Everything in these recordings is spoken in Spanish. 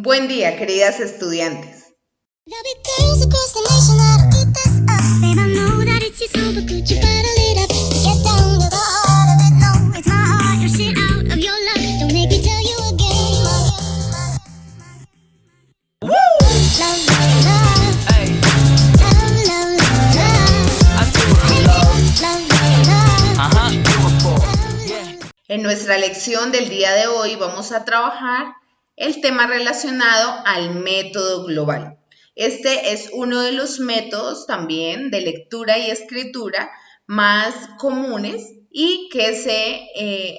Buen día, queridas estudiantes. En nuestra lección del día de hoy vamos a trabajar el tema relacionado al método global. Este es uno de los métodos también de lectura y escritura más comunes y que se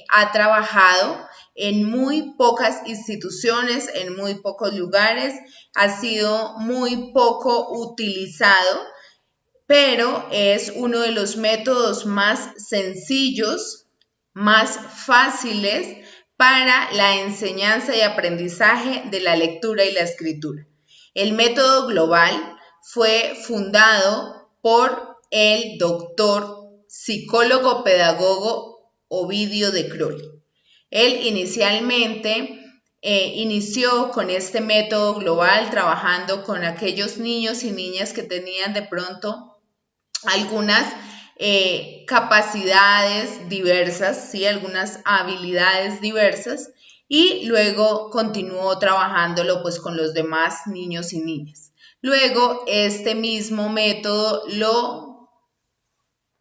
ha trabajado en muy pocas instituciones, en muy pocos lugares, ha sido muy poco utilizado, pero es uno de los métodos más sencillos, más fáciles para la enseñanza y aprendizaje de la lectura y la escritura. El método global fue fundado por el doctor psicólogo pedagogo Ovidio de Crowley. Él inicialmente inició con este método global trabajando con aquellos niños y niñas que tenían de pronto algunas capacidades diversas, ¿sí? Algunas habilidades diversas, y luego continuó trabajándolo pues con los demás niños y niñas. Luego este mismo método lo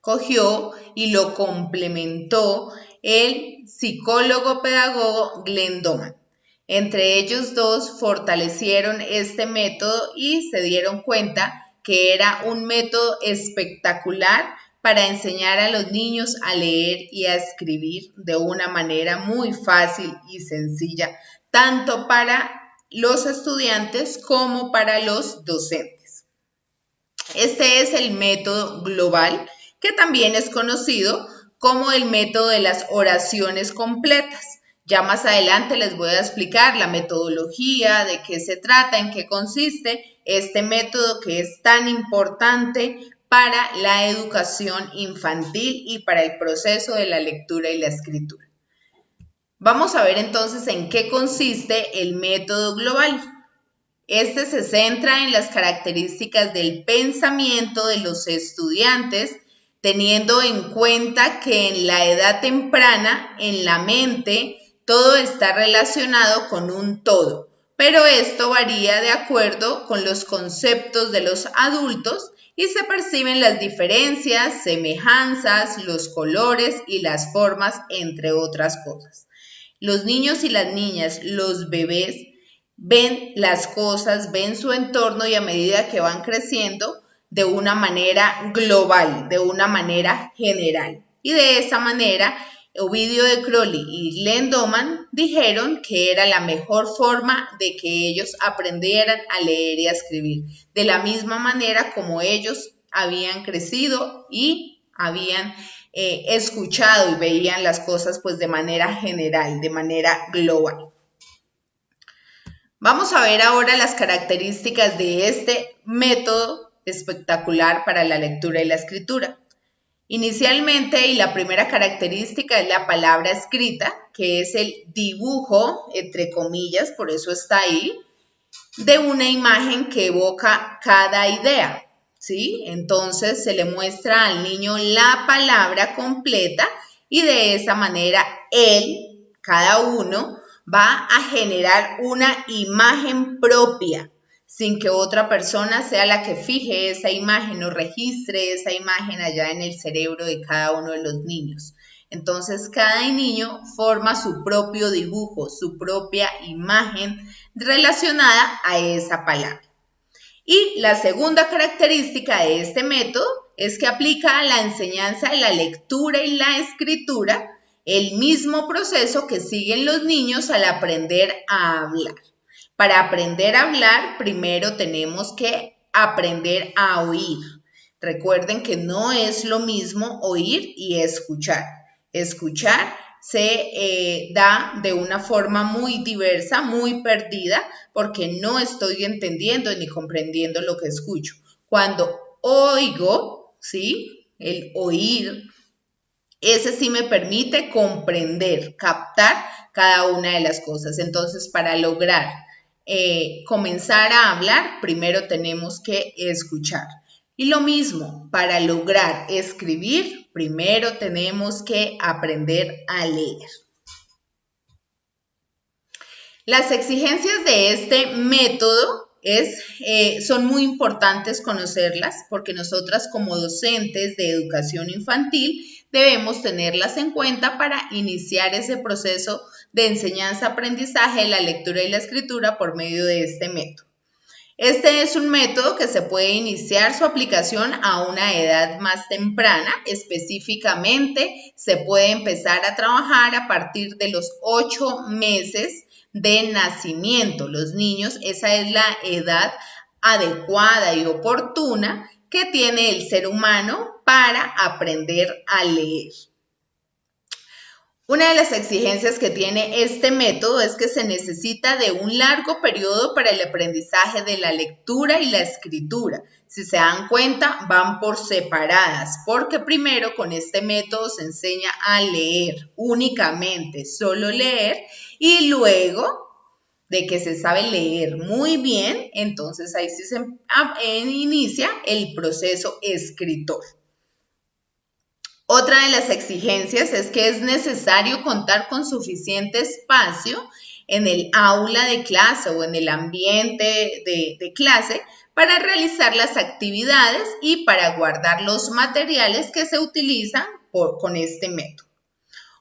cogió y lo complementó el psicólogo pedagogo Glenn Doman. Entre ellos dos fortalecieron este método y se dieron cuenta que era un método espectacular para enseñar a los niños a leer y a escribir de una manera muy fácil y sencilla, tanto para los estudiantes como para los docentes. Este es el método global, que también es conocido como el método de las oraciones completas. Ya más adelante les voy a explicar la metodología, de qué se trata, en qué consiste este método que es tan importante para la educación infantil y para el proceso de la lectura y la escritura. Vamos a ver entonces en qué consiste el método global. Este se centra en las características del pensamiento de los estudiantes, teniendo en cuenta que en la edad temprana, en la mente, todo está relacionado con un todo, pero esto varía de acuerdo con los conceptos de los adultos y se perciben las diferencias, semejanzas, los colores y las formas, entre otras cosas. Los niños y las niñas, los bebés, ven las cosas, ven su entorno y a medida que van creciendo de una manera global, de una manera general. Y de esa manera, Ovidio de Crowley y Glenn Doman dijeron que era la mejor forma de que ellos aprendieran a leer y a escribir, de la misma manera como ellos habían crecido y habían escuchado y veían las cosas pues de manera general, de manera global. Vamos a ver ahora las características de este método espectacular para la lectura y la escritura. Inicialmente, y la primera característica es la palabra escrita, que es el dibujo, entre comillas, por eso está ahí, de una imagen que evoca cada idea, ¿sí? Entonces se le muestra al niño la palabra completa y de esa manera él, cada uno, va a generar una imagen propia, sin que otra persona sea la que fije esa imagen o registre esa imagen allá en el cerebro de cada uno de los niños. Entonces, cada niño forma su propio dibujo, su propia imagen relacionada a esa palabra. Y la segunda característica de este método es que aplica a la enseñanza de la lectura y la escritura el mismo proceso que siguen los niños al aprender a hablar. Para aprender a hablar, primero tenemos que aprender a oír. Recuerden que no es lo mismo oír y escuchar. Escuchar se da de una forma muy diversa, muy perdida, porque no estoy entendiendo ni comprendiendo lo que escucho. Cuando oigo, ¿sí? El oír, ese sí me permite comprender, captar cada una de las cosas. Entonces, para lograr comenzar a hablar, primero tenemos que escuchar. Y lo mismo, para lograr escribir, primero tenemos que aprender a leer. Las exigencias de este método son muy importantes conocerlas porque nosotras como docentes de educación infantil debemos tenerlas en cuenta para iniciar ese proceso de enseñanza-aprendizaje de la lectura y la escritura por medio de este método. Este es un método que se puede iniciar su aplicación a una edad más temprana, específicamente se puede empezar a trabajar a partir de los 8 meses de nacimiento. Los niños, esa es la edad adecuada y oportuna que tiene el ser humano para aprender a leer. Una de las exigencias que tiene este método es que se necesita de un largo periodo para el aprendizaje de la lectura y la escritura. Si se dan cuenta, van por separadas, porque primero con este método se enseña a leer únicamente, solo leer, y luego de que se sabe leer muy bien, entonces ahí sí se inicia el proceso escritor. Otra de las exigencias es que es necesario contar con suficiente espacio en el aula de clase o en el ambiente de clase para realizar las actividades y para guardar los materiales que se utilizan con este método.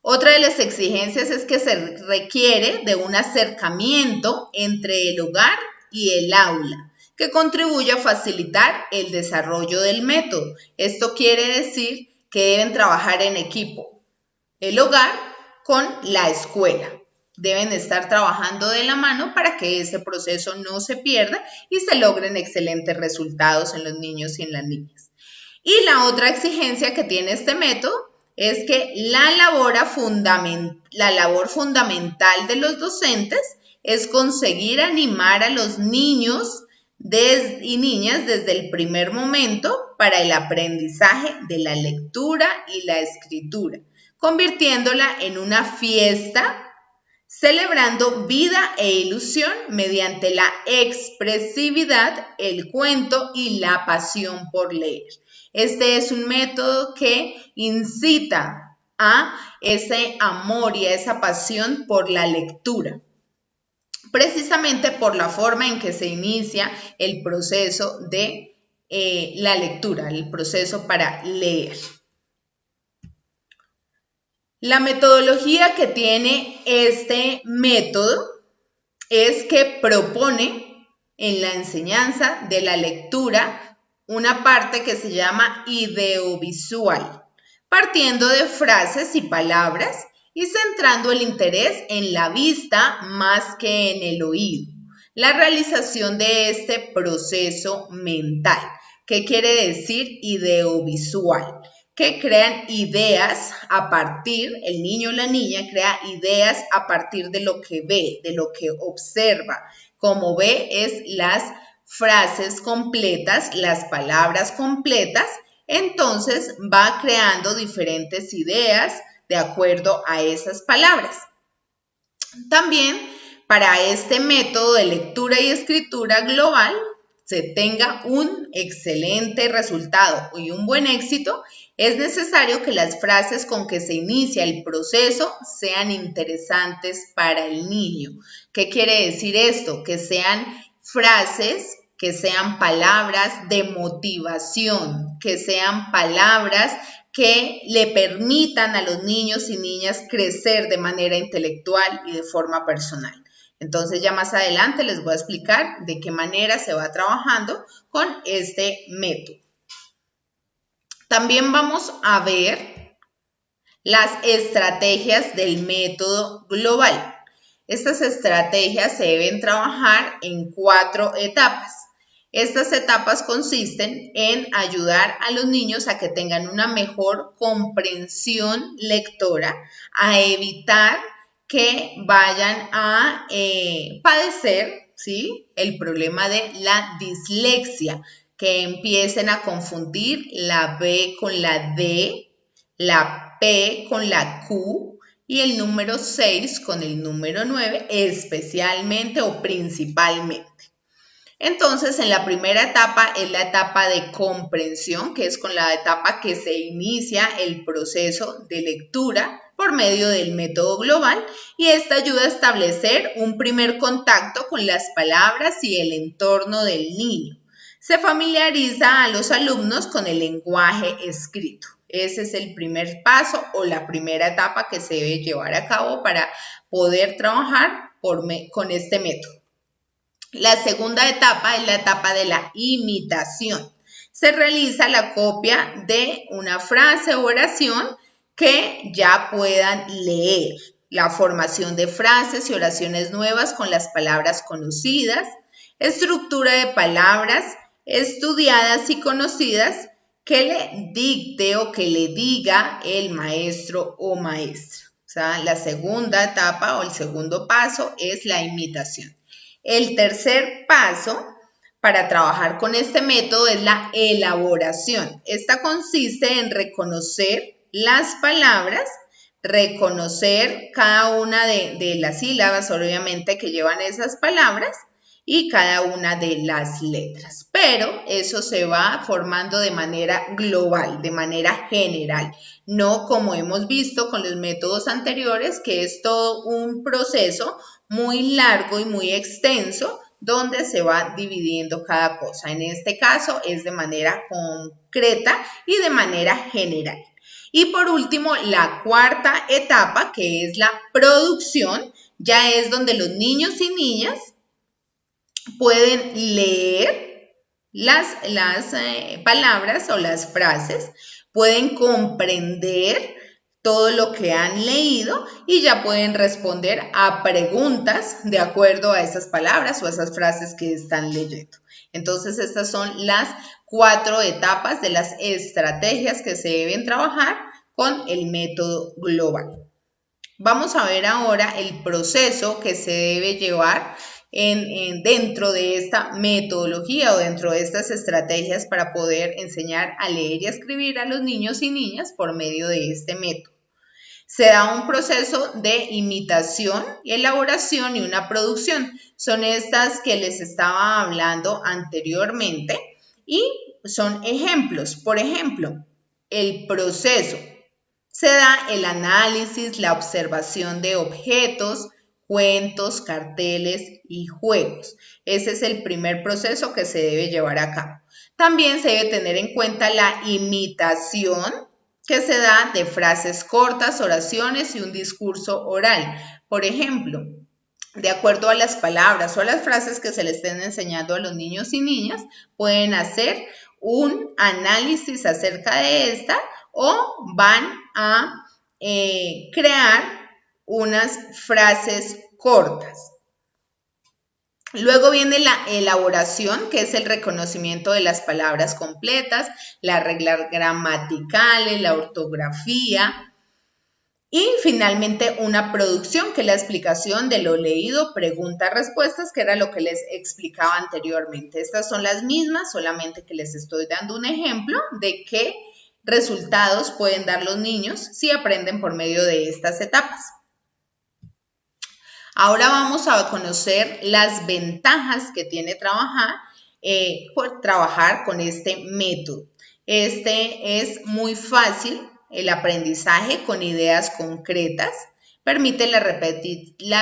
Otra de las exigencias es que se requiere de un acercamiento entre el hogar y el aula, que contribuye a facilitar el desarrollo del método. Esto quiere decir que deben trabajar en equipo, el hogar con la escuela. Deben estar trabajando de la mano para que ese proceso no se pierda y se logren excelentes resultados en los niños y en las niñas. Y la otra exigencia que tiene este método es que la labor fundamental de los docentes es conseguir animar a los niños y niñas desde el primer momento para el aprendizaje de la lectura y la escritura, convirtiéndola en una fiesta, celebrando vida e ilusión mediante la expresividad, el cuento y la pasión por leer. Este es un método que incita a ese amor y a esa pasión por la lectura, precisamente por la forma en que se inicia el proceso de la lectura, el proceso para leer. La metodología que tiene este método es que propone en la enseñanza de la lectura una parte que se llama ideovisual, partiendo de frases y palabras y centrando el interés en la vista más que en el oído. La realización de este proceso mental. ¿Qué quiere decir ideovisual? Que crean ideas a partir, el niño o la niña crea ideas a partir de lo que ve, de lo que observa. Como ve es las frases completas, las palabras completas, entonces va creando diferentes ideas de acuerdo a esas palabras. También para este método de lectura y escritura global se tenga un excelente resultado y un buen éxito, es necesario que las frases con que se inicia el proceso sean interesantes para el niño. ¿Qué quiere decir esto? Que sean frases, que sean palabras de motivación, que sean palabras que le permitan a los niños y niñas crecer de manera intelectual y de forma personal. Entonces ya más adelante les voy a explicar de qué manera se va trabajando con este método. También vamos a ver las estrategias del método global. Estas estrategias se deben trabajar en 4 etapas. Estas etapas consisten en ayudar a los niños a que tengan una mejor comprensión lectora, a evitar que vayan a padecer, ¿sí?, el problema de la dislexia, que empiecen a confundir la B con la D, la P con la Q y el número 6 con el número 9 especialmente o principalmente. Entonces, en la primera etapa es la etapa de comprensión, que es con la etapa que se inicia el proceso de lectura por medio del método global, y esta ayuda a establecer un primer contacto con las palabras y el entorno del niño. Se familiariza a los alumnos con el lenguaje escrito. Ese es el primer paso o la primera etapa que se debe llevar a cabo para poder trabajar con este método. La segunda etapa es la etapa de la imitación. Se realiza la copia de una frase o oración que ya puedan leer. La formación de frases y oraciones nuevas con las palabras conocidas. Estructura de palabras estudiadas y conocidas que le dicte o que le diga el maestro o maestra. O sea, la segunda etapa o el segundo paso es la imitación. El tercer paso para trabajar con este método es la elaboración. Esta consiste en reconocer las palabras, reconocer cada una de las sílabas, obviamente, que llevan esas palabras y cada una de las letras. Pero eso se va formando de manera global, de manera general, no como hemos visto con los métodos anteriores, que es todo un proceso muy largo y muy extenso, donde se va dividiendo cada cosa. En este caso es de manera concreta y de manera general. Y por último, la cuarta etapa, que es la producción, ya es donde los niños y niñas pueden leer las palabras o las frases, pueden comprender todo lo que han leído y ya pueden responder a preguntas de acuerdo a esas palabras o a esas frases que están leyendo. Entonces, estas son las 4 etapas de las estrategias que se deben trabajar con el método global. Vamos a ver ahora el proceso que se debe llevar dentro de esta metodología o dentro de estas estrategias para poder enseñar a leer y a escribir a los niños y niñas por medio de este método. Se da un proceso de imitación, elaboración y una producción. Son estas que les estaba hablando anteriormente y son ejemplos. Por ejemplo, el proceso. Se da el análisis, la observación de objetos, cuentos, carteles y juegos. Ese es el primer proceso que se debe llevar a cabo. También se debe tener en cuenta la imitación, que se da de frases cortas, oraciones y un discurso oral. Por ejemplo, de acuerdo a las palabras o a las frases que se les estén enseñando a los niños y niñas, pueden hacer un análisis acerca de esta o van a crear unas frases cortas. Luego viene la elaboración, que es el reconocimiento de las palabras completas, las reglas gramaticales, la ortografía. Y finalmente una producción, que es la explicación de lo leído, preguntas, respuestas, que era lo que les explicaba anteriormente. Estas son las mismas, solamente que les estoy dando un ejemplo de qué resultados pueden dar los niños si aprenden por medio de estas etapas. Ahora vamos a conocer las ventajas que tiene trabajar con este método. Este es muy fácil, el aprendizaje con ideas concretas, permite la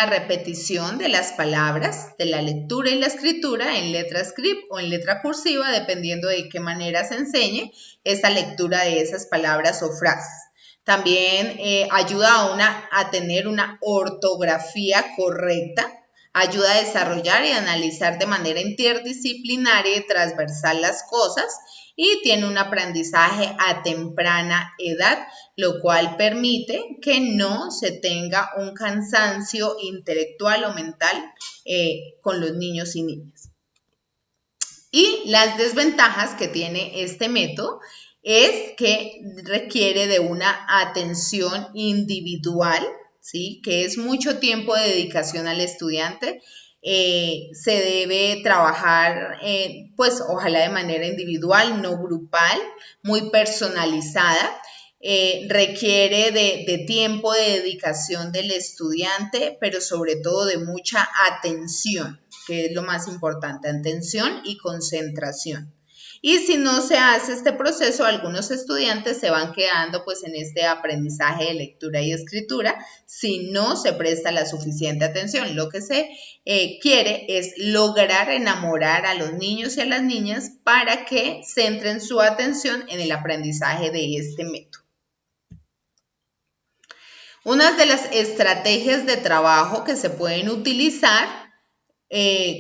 repetición de las palabras, de la lectura y la escritura en letra script o en letra cursiva, dependiendo de qué manera se enseñe esta lectura de esas palabras o frases. También ayuda a tener una ortografía correcta, ayuda a desarrollar y analizar de manera interdisciplinaria y transversal las cosas y tiene un aprendizaje a temprana edad, lo cual permite que no se tenga un cansancio intelectual o mental con los niños y niñas. Y las desventajas que tiene este método es que requiere de una atención individual, ¿sí? Que es mucho tiempo de dedicación al estudiante. Se debe trabajar, pues ojalá de manera individual, no grupal, muy personalizada. requiere de tiempo, de dedicación del estudiante, pero sobre todo de mucha atención, que es lo más importante, atención y concentración. Y si no se hace este proceso, algunos estudiantes se van quedando pues en este aprendizaje de lectura y escritura si no se presta la suficiente atención. Lo que se quiere es lograr enamorar a los niños y a las niñas para que centren su atención en el aprendizaje de este método. Una de las estrategias de trabajo que se pueden utilizar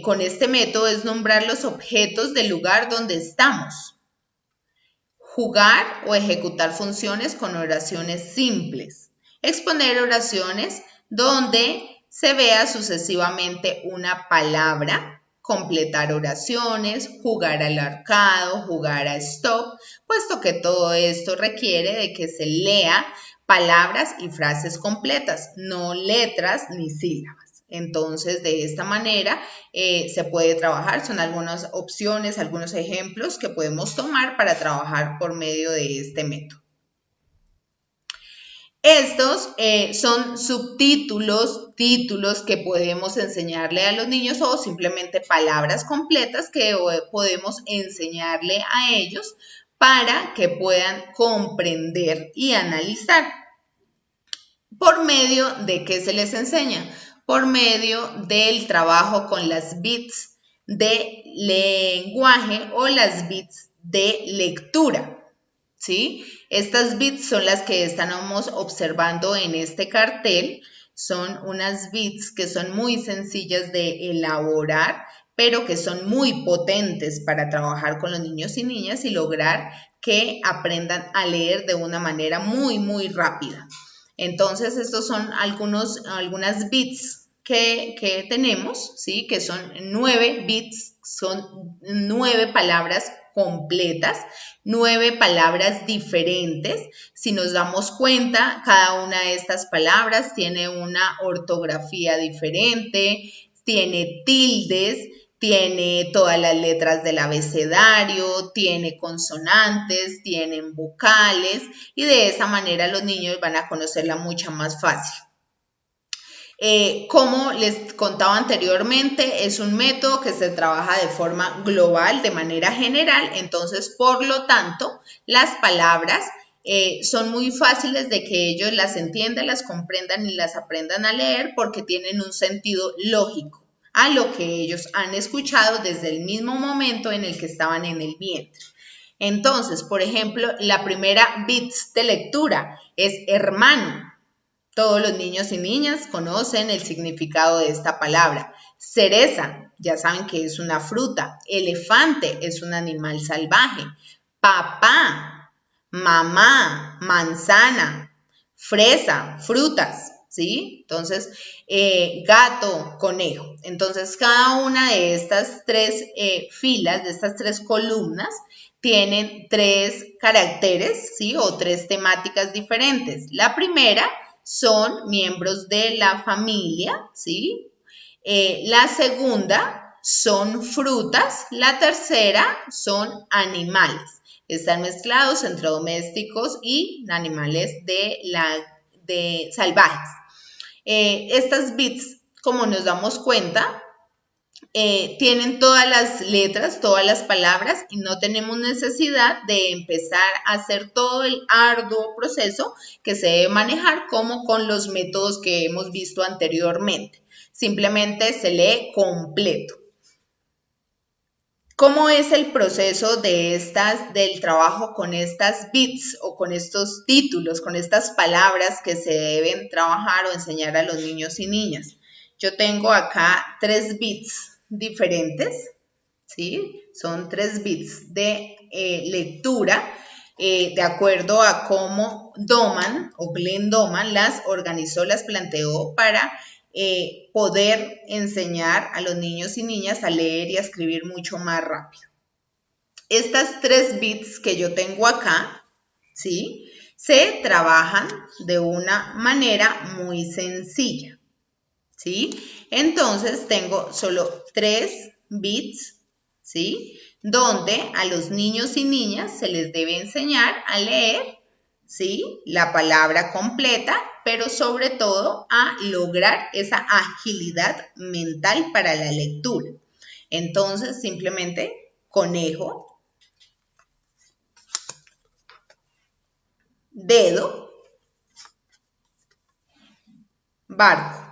con este método es nombrar los objetos del lugar donde estamos. Jugar o ejecutar funciones con oraciones simples. Exponer oraciones donde se vea sucesivamente una palabra. Completar oraciones, jugar al ahorcado, jugar a stop, puesto que todo esto requiere de que se lea palabras y frases completas, no letras ni sílabas. Entonces, de esta manera se puede trabajar. Son algunas opciones, algunos ejemplos que podemos tomar para trabajar por medio de este método. Estos son subtítulos, títulos que podemos enseñarle a los niños o simplemente palabras completas que podemos enseñarle a ellos para que puedan comprender y analizar. ¿Por medio de qué se les enseña? Por medio del trabajo con las bits de lenguaje o las bits de lectura. ¿Sí? Estas bits son las que estamos observando en este cartel. Son unas bits que son muy sencillas de elaborar, pero que son muy potentes para trabajar con los niños y niñas y lograr que aprendan a leer de una manera muy rápida. Entonces, estos son algunas bits que tenemos, ¿sí? Que son 9 bits, son 9 palabras completas, 9 palabras diferentes. Si nos damos cuenta, cada una de estas palabras tiene una ortografía diferente, tiene tildes, tiene todas las letras del abecedario, tiene consonantes, tienen vocales y de esa manera los niños van a conocerla mucho más fácil. Como les contaba anteriormente, es un método que se trabaja de forma global, de manera general, entonces, por lo tanto, las palabras son muy fáciles de que ellos las entiendan, las comprendan y las aprendan a leer porque tienen un sentido lógico a lo que ellos han escuchado desde el mismo momento en el que estaban en el vientre. Entonces, por ejemplo, la primera bits de lectura es hermano. Todos los niños y niñas conocen el significado de esta palabra. Cereza, ya saben que es una fruta. Elefante es un animal salvaje. Papá, mamá, manzana, fresa, frutas, ¿sí? Entonces, gato, conejo. Entonces, cada una de estas 3 filas, de estas 3 columnas, tienen 3 caracteres, ¿sí? O 3 temáticas diferentes. La primera son miembros de la familia, ¿sí? La segunda son frutas, la tercera son animales. Están mezclados entre domésticos y animales salvajes. Estas bits, como nos damos cuenta, tienen todas las letras, todas las palabras y no tenemos necesidad de empezar a hacer todo el arduo proceso que se debe manejar como con los métodos que hemos visto anteriormente. Simplemente se lee completo. ¿Cómo es el proceso del trabajo con estas bits o con estos títulos, con estas palabras que se deben trabajar o enseñar a los niños y niñas? Yo tengo acá 3 bits diferentes, ¿sí? Son 3 bits de lectura de acuerdo a cómo Doman o Glenn Doman las organizó, las planteó para poder enseñar a los niños y niñas a leer y a escribir mucho más rápido. Estas 3 bits que yo tengo acá, ¿sí? Se trabajan de una manera muy sencilla, ¿sí? Entonces tengo solo 3 bits, ¿sí? Donde a los niños y niñas se les debe enseñar a leer, ¿sí? La palabra completa, pero sobre todo a lograr esa agilidad mental para la lectura. Entonces, simplemente conejo, dedo, barco.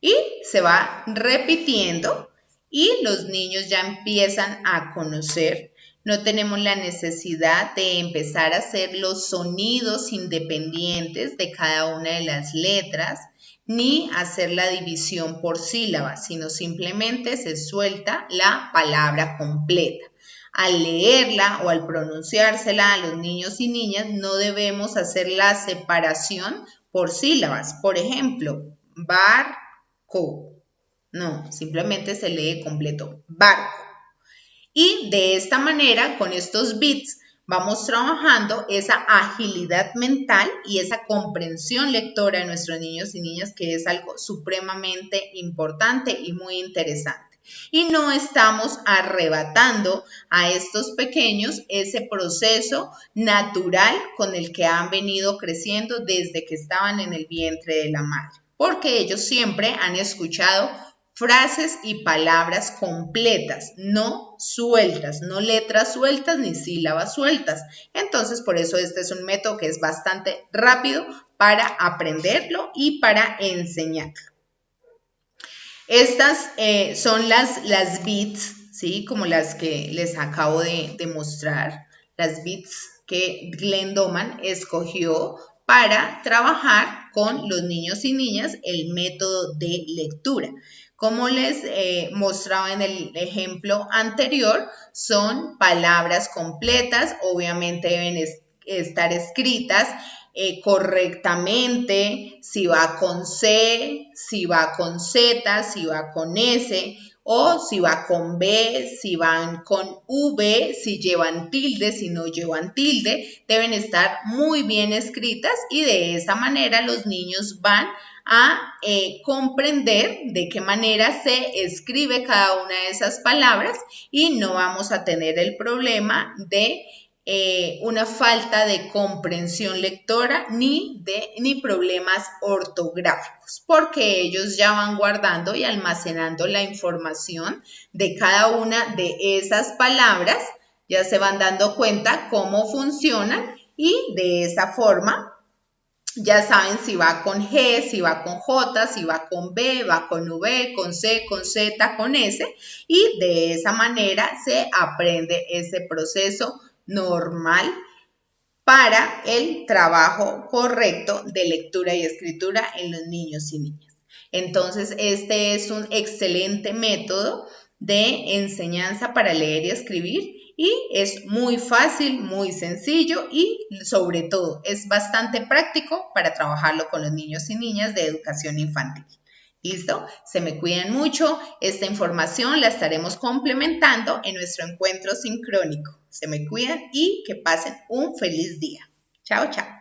Y se va repitiendo y los niños ya empiezan a conocer. No tenemos la necesidad de empezar a hacer los sonidos independientes de cada una de las letras, ni hacer la división por sílabas, sino simplemente se suelta la palabra completa. Al leerla o al pronunciársela a los niños y niñas no debemos hacer la separación por sílabas. Por ejemplo, barco. No, simplemente se lee completo, barco. Y de esta manera, con estos bits, vamos trabajando esa agilidad mental y esa comprensión lectora de nuestros niños y niñas, que es algo supremamente importante y muy interesante. Y no estamos arrebatando a estos pequeños ese proceso natural con el que han venido creciendo desde que estaban en el vientre de la madre, porque ellos siempre han escuchado frases y palabras completas, no sueltas, no letras sueltas ni sílabas sueltas. Entonces, por eso este es un método que es bastante rápido para aprenderlo y para enseñarlo. Estas son las bits, ¿sí? Como las que les acabo de mostrar, las bits que Glenn Doman escogió para trabajar con los niños y niñas el método de lectura. Como les mostraba en el ejemplo anterior, son palabras completas, obviamente deben estar escritas correctamente, si va con C, si va con Z, si va con S, o si va con B, si van con V, si llevan tilde, si no llevan tilde, deben estar muy bien escritas y de esa manera los niños van a comprender de qué manera se escribe cada una de esas palabras y no vamos a tener el problema de una falta de comprensión lectora ni problemas ortográficos, porque ellos ya van guardando y almacenando la información de cada una de esas palabras, ya se van dando cuenta cómo funcionan y de esa forma ya saben si va con G, si va con J, si va con B, va con V, con C, con Z, con S, y de esa manera se aprende ese proceso normal para el trabajo correcto de lectura y escritura en los niños y niñas. Entonces, este es un excelente método de enseñanza para leer y escribir y es muy fácil, muy sencillo y sobre todo es bastante práctico para trabajarlo con los niños y niñas de educación infantil. ¿Listo? Se me cuidan mucho. Esta información la estaremos complementando en nuestro encuentro sincrónico. Se me cuidan y que pasen un feliz día. Chao, chao.